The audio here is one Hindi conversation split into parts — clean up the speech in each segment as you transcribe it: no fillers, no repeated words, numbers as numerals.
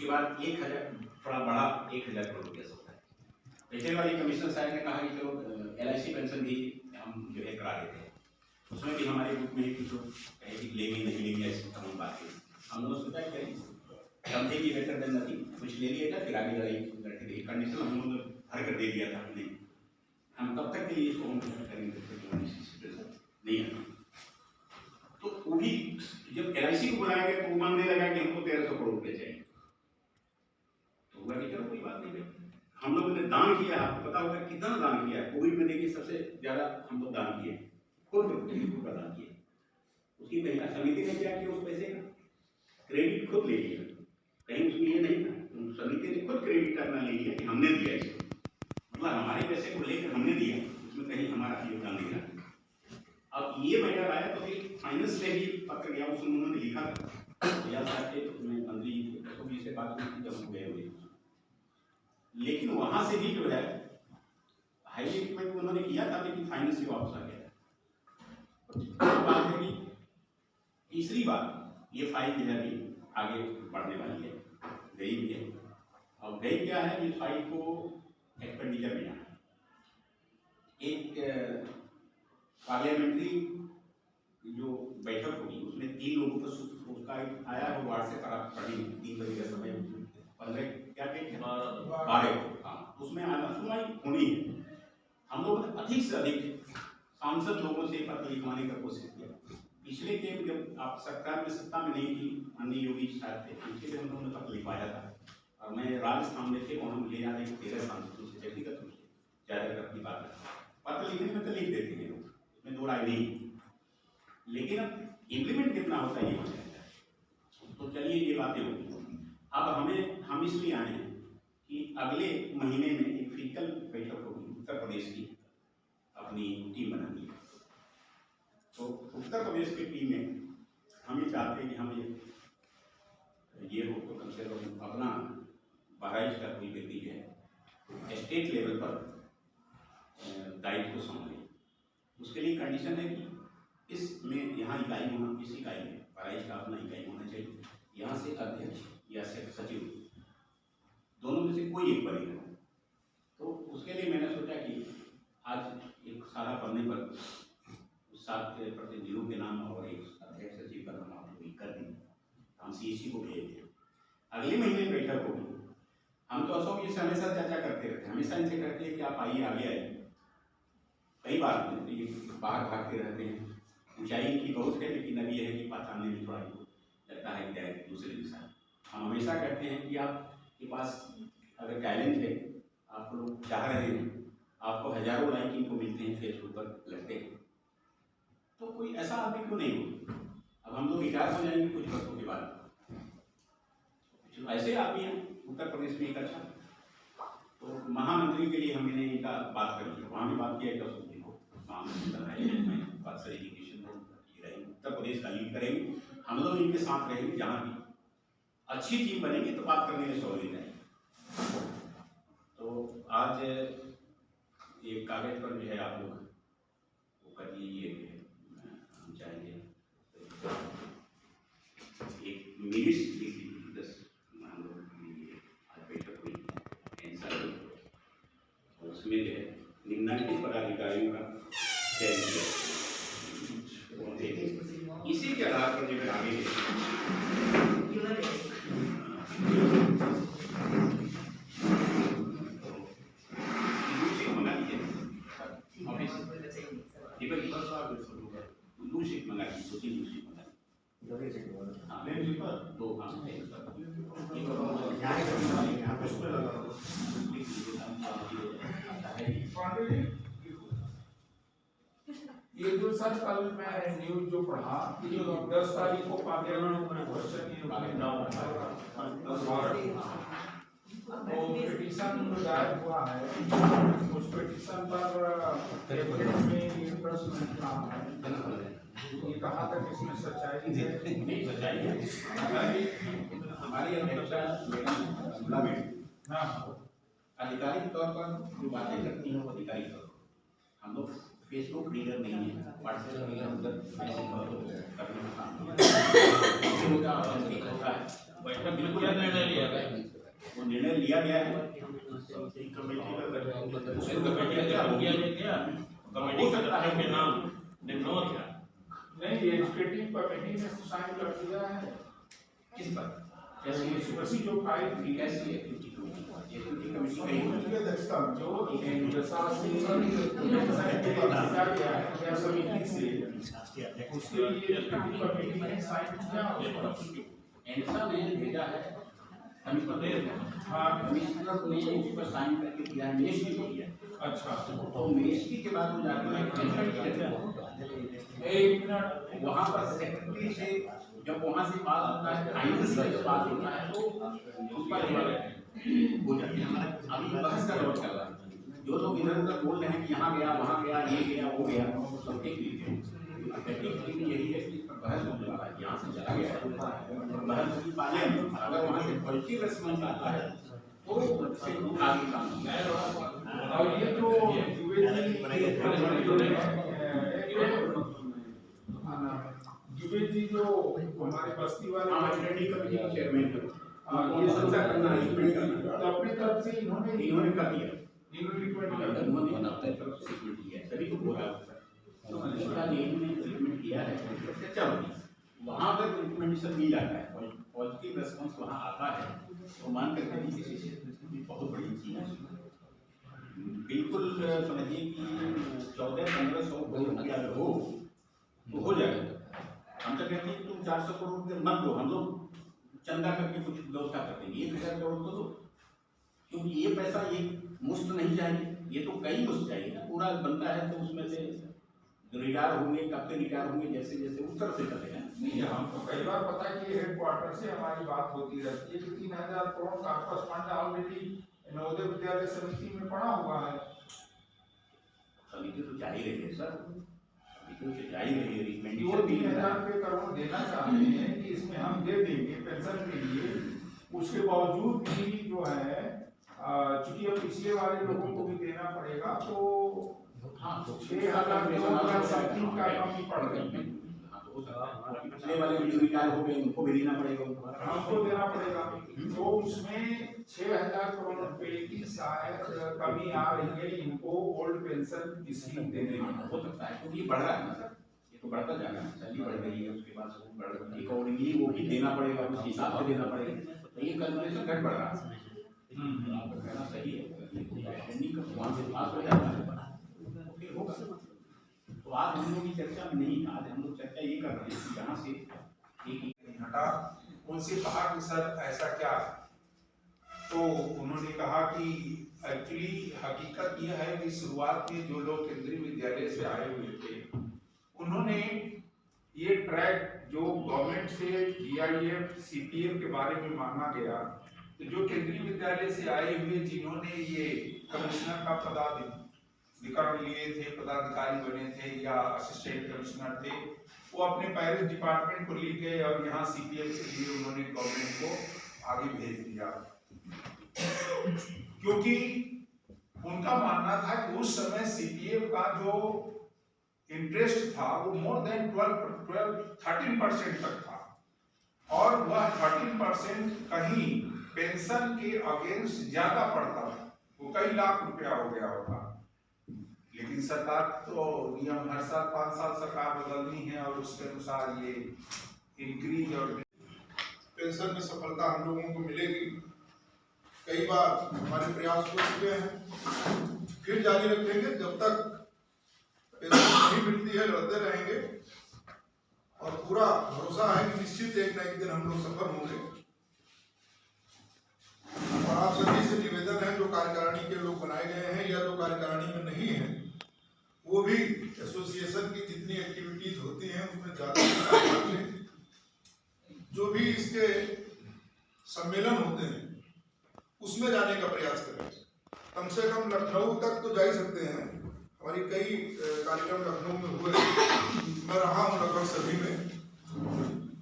उसके बाद 1000 थोड़ा बड़ा 1000 करोड़ रुपया होता है। पिछले वाली कमिश्नर साहब ने कहा कि चलो LIC पेंशन भी हम जो है करा देते हैं, उसमें भी हमारे ग्रुप में कुछ कहे कि लेंगे नहीं लेंगे, ऐसी तमाम बातें हम लोगों ने सोचा करें समझे कि बेटर देन नथिंग, कुछ ले लिया था फिर आगे लड़ाई कंडीशन हम लोगों ने भर कर दे दिया था। हमने हम तब तक के लिए इसको हम करेंगे नहीं है। तो वो भी जब LIC को बुलाया गया तो वो मांगने लगा कि हमको 1300 करोड़ रुपये चाहिए, तो हुआ कि चलो कोई बात नहीं। हम लोगों ने दान किया, आपको पता होगा कितना दान किया। कोविड में देखिए सबसे ज्यादा हम लोग दान किए, खुद का दान किया। उसकी महिला समिति ने क्या किया, उस पैसे का क्रेडिट खुद ले लिया, कहीं उसमें ये नहीं था, समिति ने खुद क्रेडिट अपना ले लिया कि हमने दिया इसको, मतलब हमारे पैसे को लेकर हमने दिया, उसमें कहीं हमारा योगदान नहीं रहा। अब ये मैटर आया तो फिर फाइनेंस में भी पत्र गया, उसमें उन्होंने लिखा या उसमें मंत्री से बात हुई जब गए हुए, लेकिन वहां से भी जो है हाईलाइट में उन्होंने किया था, लेकिन फाइनेंस से वापस आ गया। बात है कि तीसरी बार ये फाइल जो है अभी आगे बढ़ने वाली है, गई भी है। अब गई क्या है, इस फाइल को एक्सपेंडिचर में आना, एक पार्लियामेंट्री जो बैठक होगी उसमें 3 लोगों का उसका आया है, वार्ड से करा पड़ी 3 बजे का समय, 15 क्या डेट है 12, हाँ उसमें आना सुनवाई होनी है। हम लोगों ने अधिक से अधिक सांसद लोगों से पत्र लिखवाने का कोशिश किया। पिछले के जब आप सरकार में सत्ता में नहीं थी, माननीय योगी साहब थे, उनके लिए हम लोगों ने पत्र लिखवाया था। और मैं राजस्थान में थे, वहाँ मुझे याद है कि 13 सांसदों से व्यक्तिगत रूप से ज़्यादातर अपनी बात पत्र लिखने में तो लिख देते हैं लोग, उसमें 2 राय नहीं, लेकिन अब इम्प्लीमेंट कितना होता है ये हो जाता है। तो चलिए ये बातें होगी। अब हम इसलिए आए हैं कि अगले महीने में एक फिजिकल बैठक होगी उत्तर प्रदेश की, अपनी टीम बनानी है। तो उत्तर प्रदेश की टीम में हम ये चाहते हैं कि हम ये हो तो कम से कम अपना बहराइच का कोई व्यक्ति है स्टेट लेवल पर दायित्व को संभाले। उसके लिए कंडीशन है कि इसमें यहाँ इकाई होना, इस इकाई में बहराइच का अपना इकाई होना चाहिए, यहाँ से अध्यक्ष या सचिव दोनों में से कोई एक बनेगा। तो उसके लिए मैंने सोचा कि आज एक सारा पन्ने पर 7 प्रतिनिधियों के नाम और एक अध्यक्ष सचिव का नाम आप लोग कर दें, हम CSC को भेज दें। अगले महीने बैठक होगी। हम तो अशोक जी से हमेशा चर्चा करते रहते हैं, हमेशा इनसे कहते हैं कि आप आइए, आगे आइए। कई बार बाहर भागते रहते हैं, ऊंचाई की बहुत है, लेकिन अभी यह है कि पहचानने में थोड़ा लगता है कि दूसरे दिशा। हम हमेशा कहते हैं कि आपके पास अगर टैलेंट है, आप लोग चाह रहे हैं, आपको हजारों लाइक इनको मिलते हैं, फेसबुक पर लगते हैं, तो कोई ऐसा आदमी क्यों नहीं हो। अब हम लोग रिटायर हो जाएंगे कुछ वर्षों के बाद, ऐसे आदमी हैं उत्तर प्रदेश में एक अच्छा। तो महामंत्री के लिए हमने इनका बात कर लिया, वहाँ भी बात किया एक सूची को महामंत्री बात सर एजुकेशन उत्तर प्रदेश का लीड करेंगे, हम लोग इनके साथ रहेंगे, जहाँ भी अच्छी टीम बनेगी तो बात करने में सहूलियत है। तो आज एक कागज पर जो है आप लोग वो कर लीजिए, हम चाहेंगे एक मिनट्स लिख लीजिए, 10 हम लोग आज बैठक हुई कैंसर, उसमें जो है निम्नलिखित पदाधिकारियों का चयन किया। इसी के आधार पर जो आगे ये जो सर कल मैं न्यूज जो पढ़ा कि 10 तारीख को पार्लियामेंट में क्वेश्चन तो पिटीशन दायर हुआ है, उस पिटीशन पर में प्रश्न उठा है, ये कहाँ तक इसमें सच्चाई है? हमारी अध्यक्षा आधिकारिक तौर पर जो बातें करती हैं वो आधिकारिक तौर पर, हम लोग फेसबुक रीडर नहीं है, व्हाट्सएप रीडर उधर बैठक बिल्कुल निर्णय लिया गया। लिया गया है नहीं, एजुकेटिव कमेटी ने साइन कर दिया है। किस पर वैसी जो फाइल थी कैसी है जो प्रशासनिक समिति से उसके लिए एजुकेटिव कमेटी ने साइन किया। ऐसा ने भेजा है हाँ, कमिश्नर ने उस पर साइन करके दिया, मेश ने किया। अच्छा, तो मेशकी के बाद वो जाकर एक मिनट, वहाँ पर सेक्रेटरी से जब वहाँ से बात होता है, फाइनल से जब बात होता है तो उस पर हो जाती है। अभी बहस का दौर चल रहा है, जो लोग इधर उधर बोल रहे हैं कि यहाँ गया वहाँ गया ये गया वो गया, सब ठीक लीजिए। यही है कि बहस होने वाला है, यहाँ से चला गया बहस की पाले, अगर वहाँ से पॉजिटिव रिस्पॉन्स आता है तो आगे काम होगा। और ये जो दुबे जी जो हमारे बस्ती वाले कमेटी के चेयरमैन है, ये सब करना है, तो अपनी तरफ से इन्होंने कर दिया, इन्होंने रिकमेंड किया। सभी को बोला रिकमेंड किया है, चर्चा होगी वहाँ अगर रिकमेंडेशन मिल जाता है, पॉजिटिव रेस्पॉन्स वहाँ आता है तो मान करके बहुत बड़ी चीज है। बिल्कुल समझिए कि 1400-1500 करोड़ रुपया अगर हो तो हो जाएगा। हम तो कहते हैं तुम 400 करोड़ रुपये मत दो, हम लोग चंदा करके कुछ व्यवस्था करते हैं, 1000 करोड़ तो दो, क्योंकि ये पैसा ये मुफ्त नहीं चाहिए, ये तो कई मुफ्त चाहिए ना, पूरा बनता है तो उसमें से रिटायर होंगे, कब से रिटायर होंगे, जैसे जैसे उस तरह से करते हैं। नहीं, हमको कई बार पता है कि हेडक्वार्टर से हमारी बात होती रहती है कि 3000 करोड़ का आपका फंड ऑलरेडी नवोदय विद्यालय समिति में पड़ा हुआ है। समिति तो जा ही रही है सर, समिति तो जा ही रही है, वो 3000 करोड़ देना चाहते हैं कि इसमें हम दे देंगे पेंशन के लिए, उसके बावजूद भी जो है चूंकि अब पिछले वाले लोगों को भी देना पड़ेगा तो 6000 करोड़ का समथिंग का कमी पड़ गई। पिछले वाले भी रिटायर हो गए, उनको भी देना पड़ेगा, हमको देना पड़ेगा, तो उसमें 6000 करोड़ रुपए की शायद कमी आ रही है इनको ओल्ड पेंशन स्कीम देने में। हो सकता है क्योंकि ये बढ़ रहा है ना सर, ये तो बढ़ता जा रहा है, सैलरी बढ़ रही है, उसके बाद अकॉर्डिंगली वो भी देना पड़ेगा, उस हिसाब से देना पड़ेगा, तो ये कैलकुलेशन घट बढ़ रहा है। आपका कहना सही है, वहाँ से पास हो जाता है होगा। तो आज हम लोग की चर्चा में नहीं, आज हम लोग चर्चा ये कर रहे हैं कि यहाँ से एक हटा, उनसे कहा कि सर ऐसा क्या, तो उन्होंने कहा कि एक्चुअली हकीकत यह है कि शुरुआत में जो लोग केंद्रीय विद्यालय से आए हुए थे उन्होंने ये ट्रैक जो गवर्नमेंट से GIF CPF के बारे में मांगा गया, तो जो केंद्रीय विद्यालय से आए हुए जिन्होंने ये कमिश्नर का पदाधिकार लिए थे, पदाधिकारी बने थे या असिस्टेंट कमिश्नर थे, वो अपने पेरिस डिपार्टमेंट को लिख गए और यहाँ CPF के लिए उन्होंने गवर्नमेंट को आगे भेज दिया, क्योंकि उनका मानना था कि उस समय CPF का जो इंटरेस्ट था वो मोर देन 13% तक था, और वह 13% कहीं पेंशन के अगेंस्ट ज्यादा पड़ता था, वो कई लाख रुपया हो गया होता। लेकिन सरकार तो नियम हर साल 5 साल सरकार बदलनी है और उसके अनुसार ये इंक्रीज और पेंशन में सफलता हम लोगों को मिलेगी। कई बार हमारे प्रयास हो चुके हैं, फिर जारी रखेंगे, जब तक पेंशन नहीं मिलती है लड़ते रहेंगे, और पूरा भरोसा है कि निश्चित एक न एक दिन हम लोग सफल होंगे। और आप सभी से निवेदन है, जो कार्यकारिणी के लोग बनाए गए हैं या जो कार्यकारिणी में नहीं है, वो भी एसोसिएशन की जितनी एक्टिविटीज होती हैं उसमें ज्यादा भाग लें। जो भी इसके सम्मेलन होते हैं उसमें जाने का प्रयास करें। कम से कम लखनऊ तक तो जा ही सकते हैं, हमारी कई कार्यक्रम लखनऊ में हुए, मैं रहा हूँ लगभग सभी में।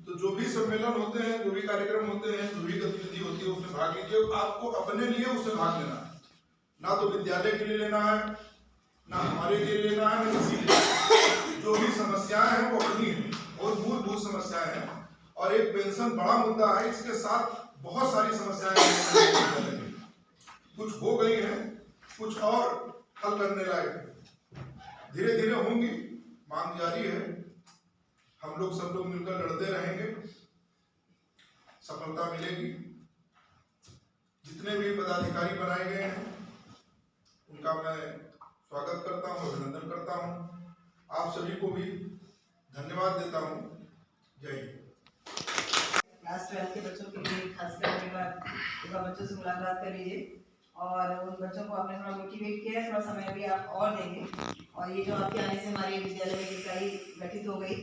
तो जो भी सम्मेलन होते हैं, जो भी कार्यक्रम होते हैं, जो भी गतिविधि होती है उसमें भाग लीजिए। आपको अपने लिए उसमें भाग लेना है, ना तो विद्यालय के लिए लेना है, ना हमारे लिए लेना है, ना किसी लिए। जो भी समस्याएं हैं वो अपनी है, बहुत मूलभूत समस्याएं हैं, और एक पेंशन बड़ा मुद्दा है, इसके साथ बहुत सारी समस्याएं हैं। कुछ हो गई हैं, कुछ और हल करने लायक है। धीरे धीरे होंगी, मांग जारी है। हम लोग सब लोग मिलकर लड़ते रहेंगे, सफलता मिलेगी। जितने भी पदाधिकारी बनाए गए हैं उनका मैं स्वागत करता हूं, अभिनंदन करता हूं। आप सभी को भी धन्यवाद देता हूं। जय हिंद। क्लास 12 के बच्चों के लिए खासकर एक बार बच्चों से मुलाकात कर लीजिए और उन बच्चों को आपने थोड़ा मोटिवेट किया है, थोड़ा समय भी आप और देंगे। और ये जो आपके आने से हमारे विद्यालय में इकाई गठित हो गई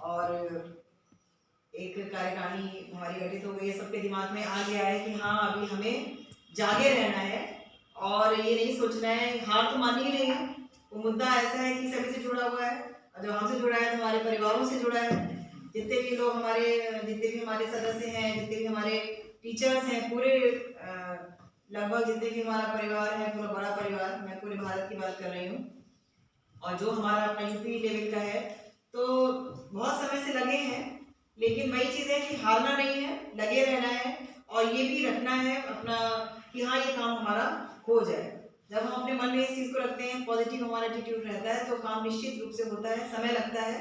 और एक कार्यकारिणी हमारी गठित हो गई है, सबके दिमाग में आ गया है कि हाँ अभी हमें जागे रहना है और ये नहीं सोचना है, हार तो माननी ही नहीं है। वो मुद्दा ऐसा है कि सभी से जुड़ा हुआ है और जो हमसे जुड़ा है तो हमारे परिवारों से जुड़ा है। जितने भी लोग जितने भी हमारे सदस्य हैं, जितने भी हमारे टीचर्स हैं, पूरे लगभग जितने भी हमारा परिवार है, पूरा बड़ा परिवार, मैं पूरे भारत की बात कर रही हूँ। और जो हमारा अपना यूपी लेवल का है तो बहुत समय से लगे हैं, लेकिन वही चीज़ है कि हारना नहीं है, लगे रहना है और ये भी रखना है अपना कि हाँ ये काम हमारा हो जाए। जब हम अपने मन में इस चीज़ को रखते हैं, पॉजिटिव हमारा एटीट्यूड रहता है तो काम निश्चित रूप से होता है। समय लगता है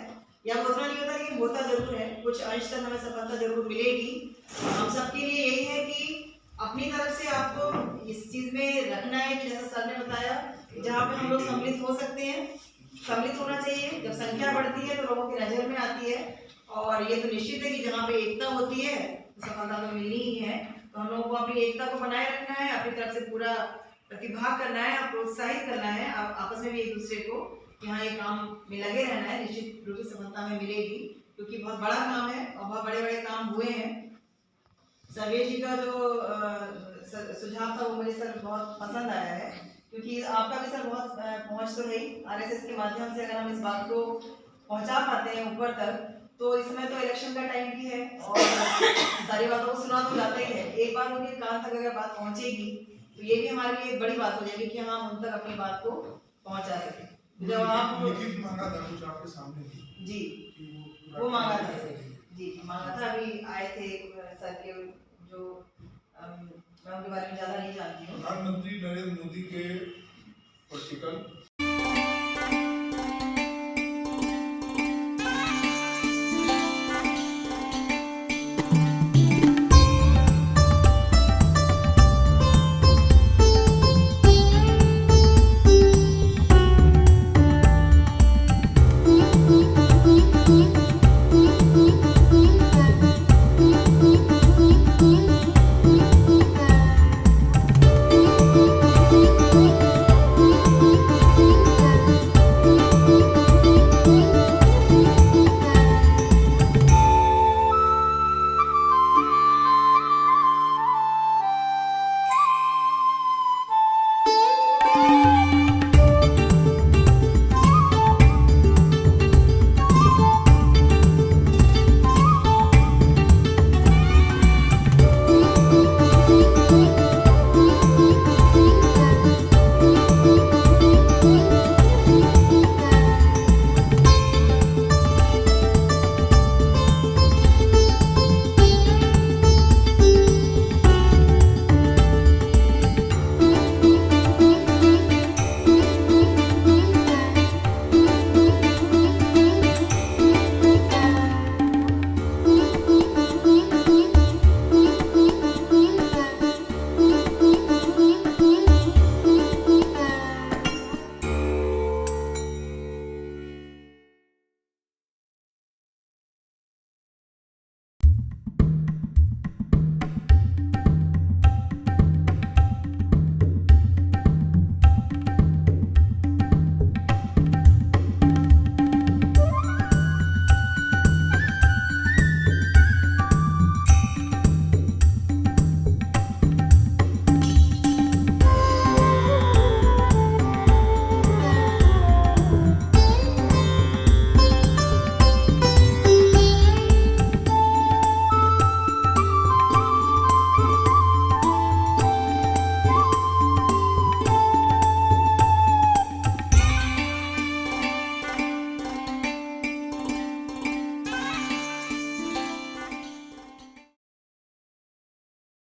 या उतना नहीं होता, लेकिन होता जरूर है। कुछ अंश तक हमें सफलता जरूर मिलेगी। हम सबके लिए यही है कि अपनी तरफ से आपको इस चीज़ में रखना है कि जैसा सर ने बताया, जहाँ पे हम लोग सम्मिलित हो सकते हैं, सम्मिलित होना चाहिए। जब संख्या बढ़ती है तो लोगों की नज़र में आती है और ये तो निश्चित है कि जहाँ पे एकता होती है तो सफलता तो मिलनी ही है। तो हम लोगों को अपनी एकता को बनाए रखना है, अपनी तरफ से पूरा प्रतिभाग करना है, प्रोत्साहित करना है आपस में भी एक दूसरे को कि हाँ ये काम में लगे रहना है। निश्चित रूप से सफलता हमें मिलेगी क्योंकि बहुत बड़ा काम है और बहुत बड़े बड़े काम हुए हैं। सर्वेश जी का जो सुझाव था वो मुझे सर बहुत पसंद आया है क्योंकि आपका भी सर बहुत पहुंच तो है। आरएसएस के माध्यम से अगर हम इस बात को पहुंचा पाते हैं ऊपर तक, तो इसमें तो इलेक्शन का टाइम भी है और सारी बातों को सुना तो जाता ही है। एक बार उनके कान तक अगर बात पहुंचेगी तो ये भी हमारे लिए एक बड़ी बात हो जाएगी कि हम उन तक अपनी बात को पहुंचा सकें। जब आप लिखित मांगा था कुछ आपके सामने जी वो मांगा था सर, जी मांगा था। अभी आए थे सर के जो मैं उनके बारे में ज़्यादा नहीं जानती हूँ। प्रधानमंत्री नरेंद्र मोदी के पॉलिटिकल